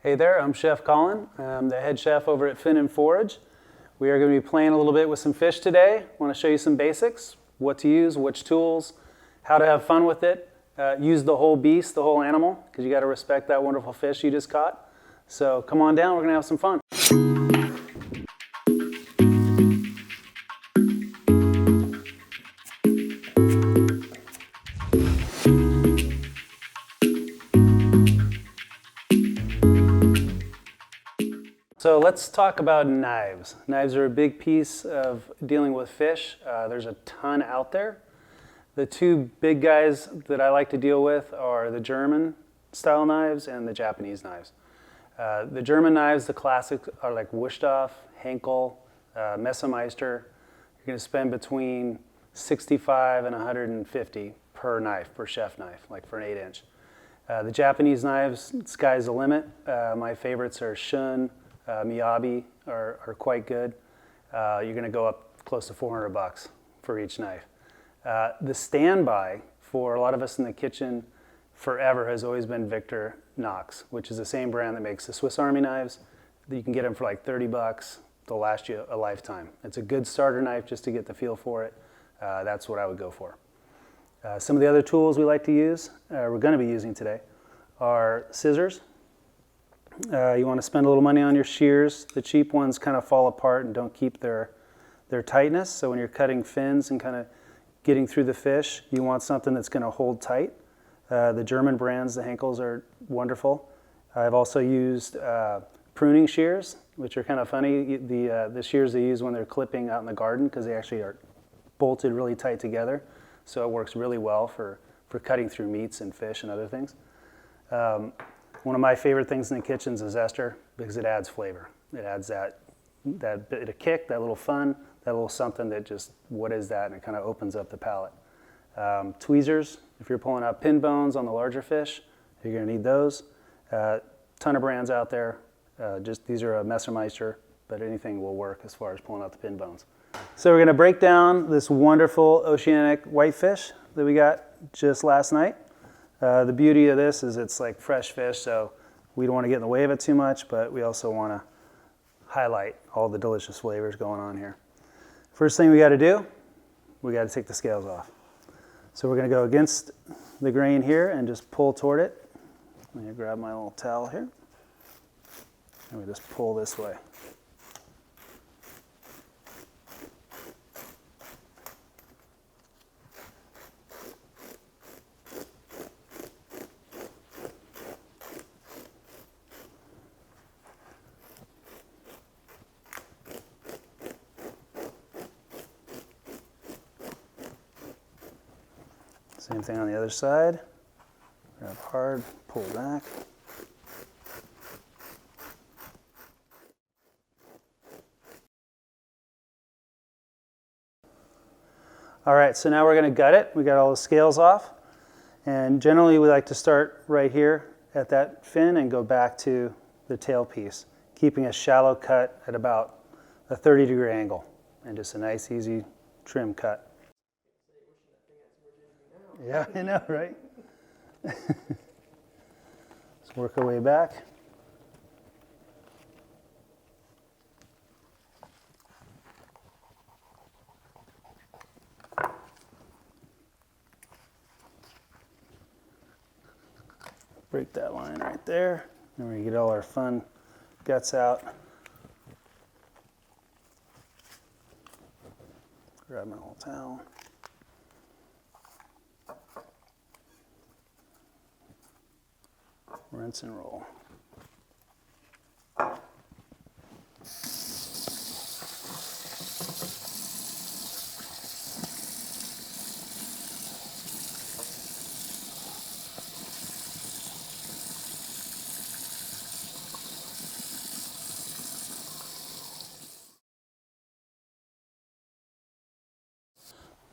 Hey there, I'm Chef Colin. I'm the head chef over at Forage. We are going to be playing a little bit with some fish today. I want to show you some basics, what to use, which tools, how to have fun with it. Use the whole beast, the whole animal, because you got to respect that wonderful fish you just caught. So come on down, we're going to have some fun. So let's talk about knives. Knives are a big piece of dealing with fish. There's a ton out there. The two big guys that I like to deal with are the German style knives and the Japanese knives. The German knives, the classics, are like Wusthof, Henkel, Messermeister. You're going to spend between $65 and $150 per knife, per chef knife, like for an 8-inch. The Japanese knives, sky's the limit. My favorites are Shun, Miyabi are quite good. You're going to go up close to $400 for each knife. The standby for a lot of us in the kitchen forever has always been Victor Knox, which is the same brand that makes the Swiss Army knives. You can get them for like $30. They'll last you a lifetime. It's a good starter knife just to get the feel for it. That's what I would go for. Some of the other tools we like to use, we're going to be using today, are scissors. You want to spend a little money on your shears. The cheap ones kind of fall apart and don't keep their tightness. So when you're cutting fins and kind of getting through the fish, you want something that's going to hold tight. The German brands, the Henkels, are wonderful. I've also used pruning shears, which are kind of funny. The shears they use when they're clipping out in the garden, because they actually are bolted really tight together. So it works really well for cutting through meats and fish and other things. One of my favorite things in the kitchen is a zester, because it adds flavor. It adds that bit of kick, that little fun, that little something that just, what is that? And it kind of opens up the palate. Tweezers, if you're pulling out pin bones on the larger fish, you're going to need those. Ton of brands out there. These are a Messermeister, but anything will work as far as pulling out the pin bones. So we're going to break down this wonderful oceanic whitefish that we got just last night. The beauty of this is it's like fresh fish, so we don't want to get in the way of it too much, but we also want to highlight all the delicious flavors going on here. First thing we got to do, we got to take the scales off. So we're going to go against the grain here and just pull toward it. Let me grab my little towel here. And we just pull this way. Same thing on the other side. Grab hard, pull back. All right, so now we're going to gut it. We got all the scales off. And generally we like to start right here at that fin and go back to the tail piece, keeping a shallow cut at about a 30-degree angle, and just a nice, easy trim cut. Yeah, I know, right? Let's work our way back. Break that line right there. And we're going to get all our fun guts out. Grab my little towel. Rinse and roll.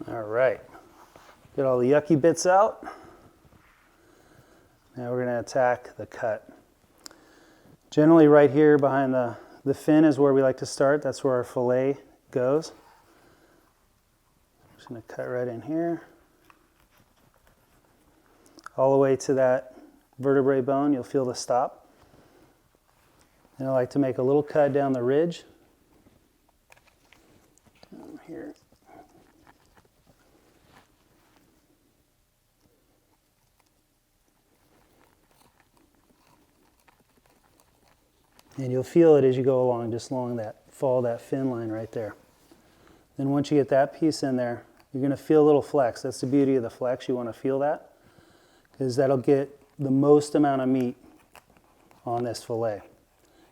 All right, get all the yucky bits out. Now we're going to attack the cut. Generally right here behind the fin is where we like to start. That's where our filet goes. Just going to cut right in here. All the way to that vertebrae bone, you'll feel the stop. And I like to make a little cut down the ridge. Down here. And you'll feel it as you go along, just along that, follow that fin line right there. Then once you get that piece in there, you're going to feel a little flex. That's the beauty of the flex. You want to feel that because that'll get the most amount of meat on this fillet.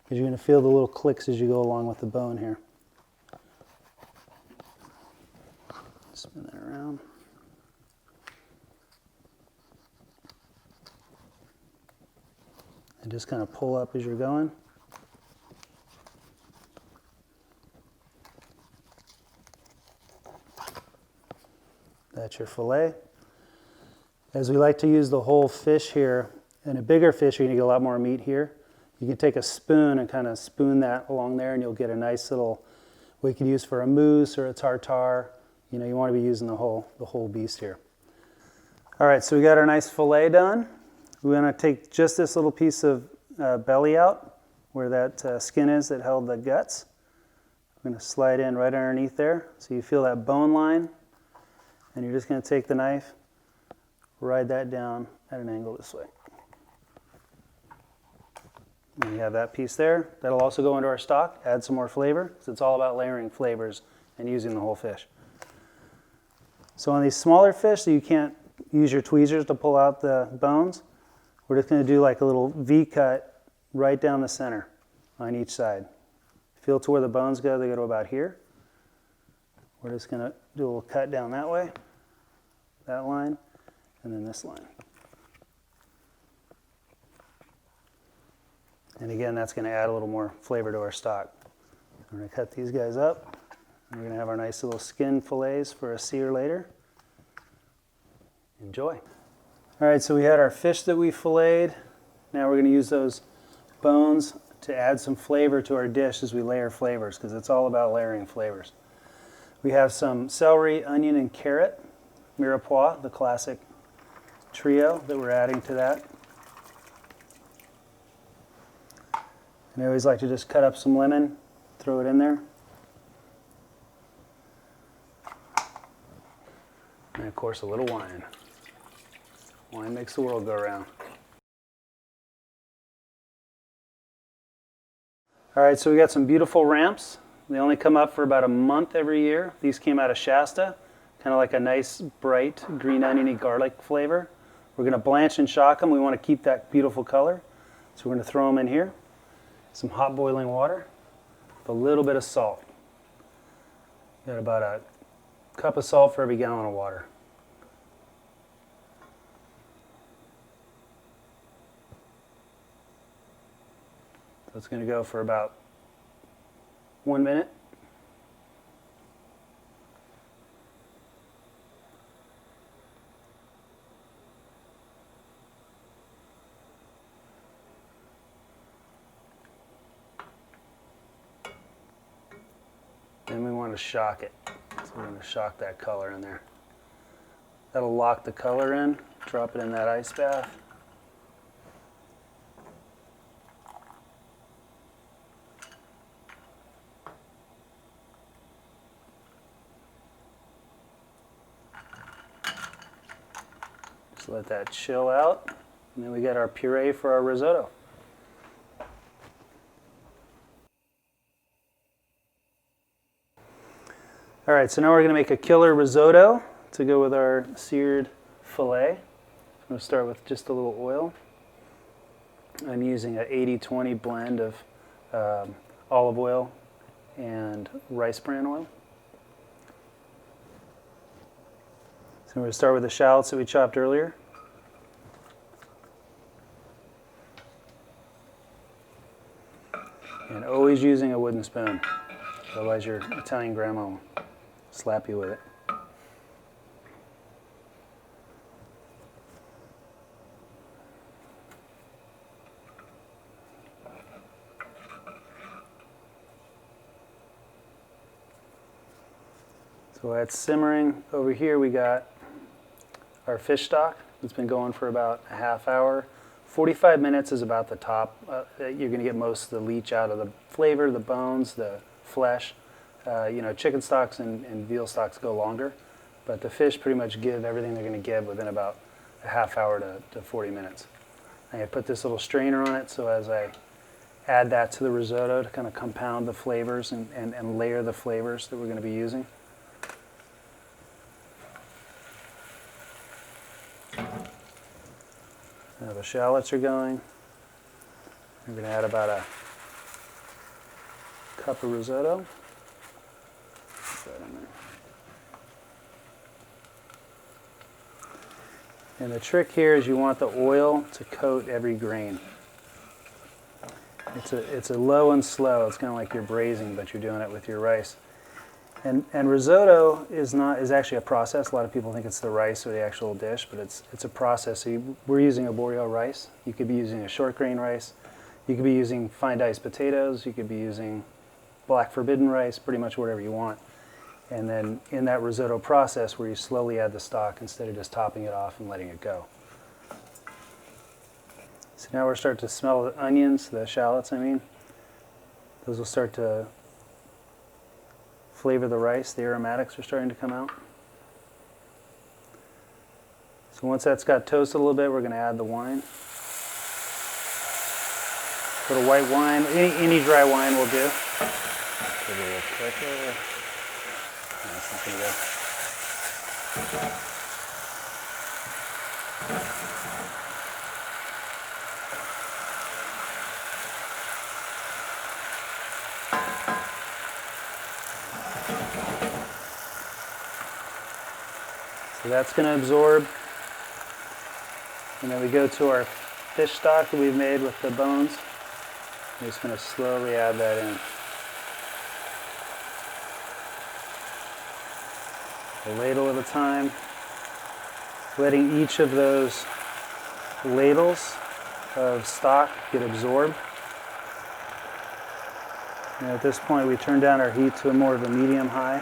Because you're going to feel the little clicks as you go along with the bone here. Spin that around. And just kind of pull up as you're going. That's your fillet. As we like to use the whole fish here, in a bigger fish you're going to get a lot more meat here. You can take a spoon and kind of spoon that along there and you'll get a nice little, what you can use for a mousse or a tartare. You know, you want to be using the whole beast here. All right, so we got our nice fillet done. We're going to take just this little piece of belly out where that skin is that held the guts. We're going to slide in right underneath there so you feel that bone line. And you're just going to take the knife, ride that down at an angle this way. And you have that piece there. That'll also go into our stock, add some more flavor, because it's all about layering flavors and using the whole fish. So on these smaller fish, so you can't use your tweezers to pull out the bones, we're just going to do like a little V cut right down the center on each side. Feel to where the bones go, they go to about here. We're just going to do a little cut down that way, that line, and then this line. And again, that's going to add a little more flavor to our stock. We're going to cut these guys up. We're going to have our nice little skin fillets for a sear later. Enjoy. All right, so we had our fish that we filleted. Now we're going to use those bones to add some flavor to our dish as we layer flavors, because it's all about layering flavors. We have some celery, onion, and carrot, mirepoix, the classic trio that we're adding to that. And I always like to just cut up some lemon, throw it in there. And of course a little wine. Wine makes the world go round. All right, so we got some beautiful ramps. They only come up for about a month every year. These came out of Shasta, kind of like a nice, bright, green oniony garlic flavor. We're going to blanch and shock them. We want to keep that beautiful color. So we're going to throw them in here. Some hot boiling water with a little bit of salt. Got about a cup of salt for every gallon of water. So it's going to go for about 1 minute. Then we want to shock it. So we're going to shock that color in there. That'll lock the color in. Drop it in that ice bath. Just let that chill out. And then we get our puree for our risotto. All right, so now we're going to make a killer risotto to go with our seared filet. I'm going to start with just a little oil. I'm using an 80-20 blend of olive oil and rice bran oil. So we're going to start with the shallots that we chopped earlier. And always using a wooden spoon, otherwise your Italian grandma will slap you with it. So that's simmering. Over here we got our fish stock. It's been going for about a half hour. 45 minutes is about the top. You're going to get most of the leach out of the flavor, the bones, the flesh. Chicken stocks and veal stocks go longer, but the fish pretty much give everything they're going to give within about a half hour to 40 minutes. I'm going to put this little strainer on it, so as I add that to the risotto to kind of compound the flavors and layer the flavors that we're going to be using. Now the shallots are going. We're going to add about a cup of risotto. Put that in there. And the trick here is you want the oil to coat every grain. It's a low and slow. It's kind of like you're braising, but you're doing it with your rice. And risotto is actually a process. A lot of people think it's the rice or the actual dish, but it's a process. So we're using arborio rice. You could be using a short grain rice. You could be using fine diced potatoes. You could be using black forbidden rice, pretty much whatever you want. And then in that risotto process where you slowly add the stock instead of just topping it off and letting it go. So now we're starting to smell the onions, the shallots I mean. Those will start to flavor the rice. The aromatics are starting to come out. So once that's got toasted a little bit, we're going to add the wine. A little white wine, any dry wine will do. Give it a little quicker. That's not going to go. So that's going to absorb. And then we go to our fish stock that we've made with the bones. I'm just going to slowly add that in. A ladle at a time. Letting each of those ladles of stock get absorbed. And at this point we turn down our heat to more of a medium high.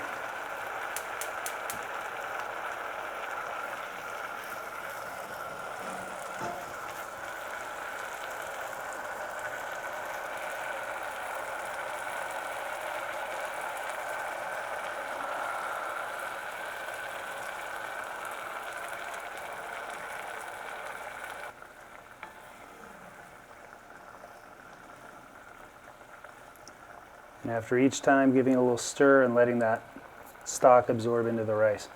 And after each time, giving a little stir and letting that stock absorb into the rice.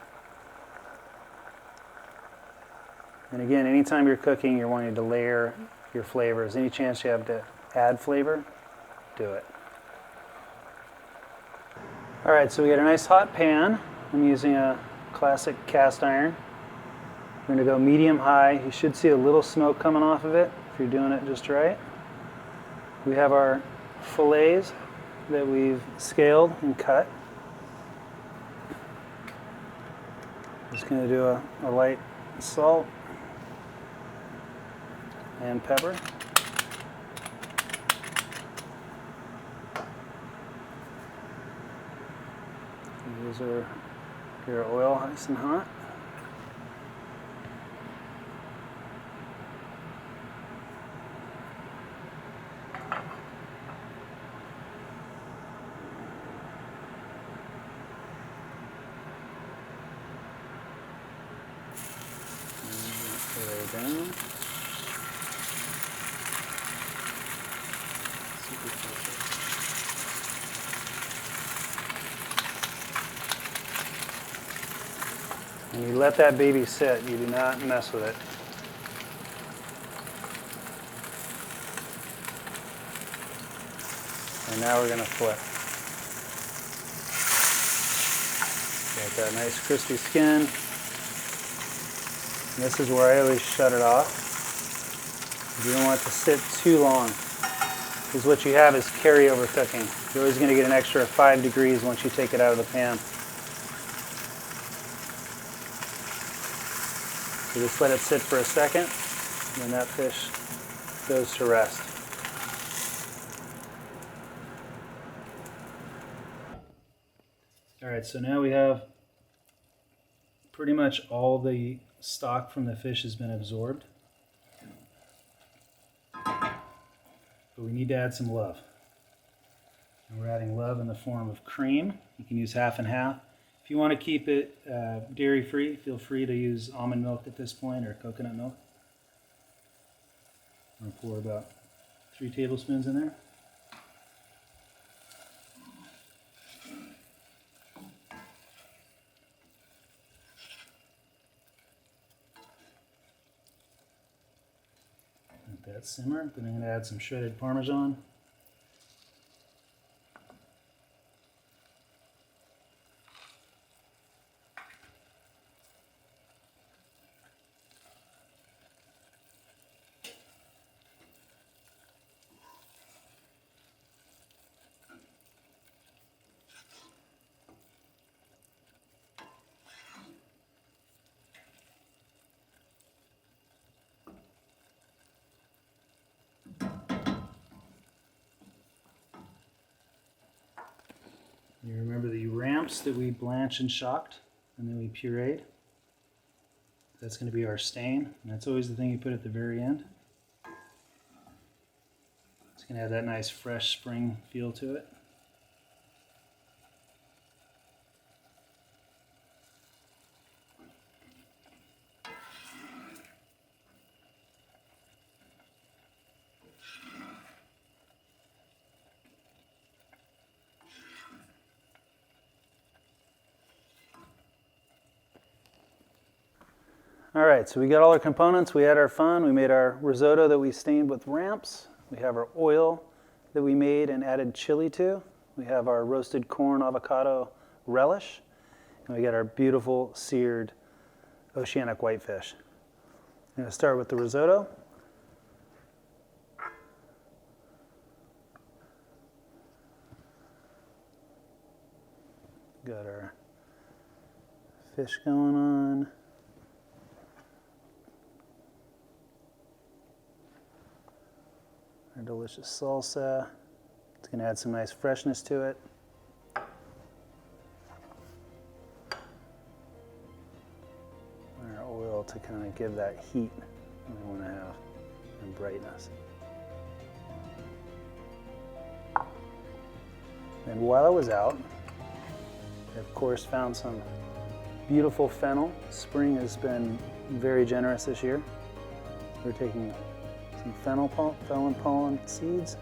And again, anytime you're cooking, you're wanting to layer your flavors. Any chance you have to add flavor, do it. All right, so we got a nice hot pan. I'm using a classic cast iron. We're going to go medium-high. You should see a little smoke coming off of it if you're doing it just right. We have our fillets that we've scaled and cut. Just going to do a light salt and pepper. Those are your oil, nice and hot. Down. And you let that baby sit. You do not mess with it. And now we're going to flip. Got that nice crispy skin. And this is where I always shut it off. You don't want it to sit too long, because what you have is carryover cooking. You're always going to get an extra 5 degrees once you take it out of the pan. So just let it sit for a second, and then that fish goes to rest. All right, so now we have pretty much all the stock from the fish has been absorbed. but we need to add some love. And we're adding love in the form of cream. You can use half and half. If you want to keep it dairy-free, feel free to use almond milk at this point or coconut milk. I'm going to pour about 3 tablespoons in there. Let that simmer. Then I'm going to add some shredded Parmesan. You remember the ramps that we blanched and shocked and then we pureed? That's going to be our stain, and that's always the thing you put at the very end. It's going to have that nice fresh spring feel to it. All right, so we got all our components. We had our fun. We made our risotto that we stained with ramps. We have our oil that we made and added chili to. We have our roasted corn avocado relish. And we got our beautiful seared oceanic whitefish. I'm going to start with the risotto. Got our fish going on. Our delicious salsa. It's going to add some nice freshness to it. And our oil to kind of give that heat we want to have and brightness. And while I was out, I of course found some beautiful fennel. Spring has been very generous this year. We're taking some fennel pollen seeds.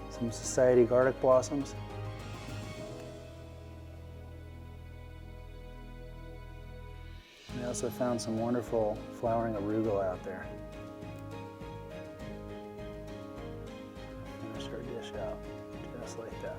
Some society garlic blossoms. I also found some wonderful flowering arugula out there. Finish our dish out just like that.